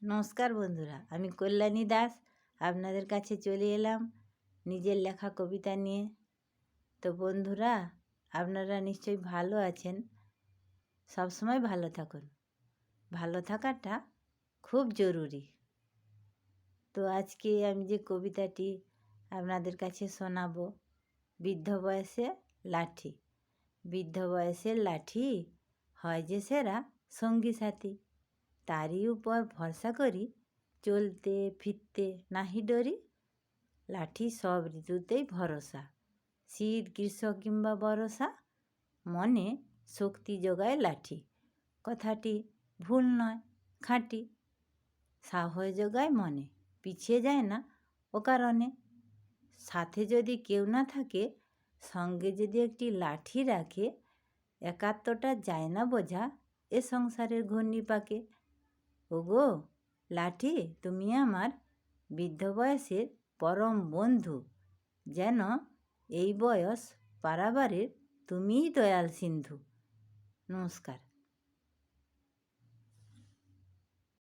নমস্কার বন্ধুরা, আমি কল্যাণী দাস আপনাদের কাছে চলে এলাম নিজের লেখা কবিতা নিয়ে। তো বন্ধুরা, আপনারা নিশ্চয়ই ভালো আছেন। সবসময় ভালো থাকুন, ভালো থাকাটা খুব জরুরি। তো আজকে আমি যে কবিতাটি আপনাদের কাছে শোনাবো, বৃদ্ধ বয়সে লাঠি। বৃদ্ধ বয়সের লাঠি হয় যে সেরা সঙ্গী সাথী, তারই উপর ভরসা করি চলতে ফিরতে নাহি ডরি। লাঠি সব ঋতুতেই ভরসা, শীত গ্রীষ্ম কিংবা বর্ষা, মনে শক্তি যোগায় লাঠি। কথাটি ভুল নয়, খাঁটি। সাহস যোগায় মনে, পিছিয়ে যায় না ও কারণে। সাথে যদি কেউ না থাকে, সঙ্গে যদি একটি লাঠি রাখে, একাত্মটা যায় না বোঝা এ সংসারের ঘূর্ণিপাকে। ওগো লাঠি, তুমি আমার বৃদ্ধ বয়সের পরম বন্ধু, যেন এই বয়স পারাবারের তুমিই দয়াল সিন্ধু। নমস্কার।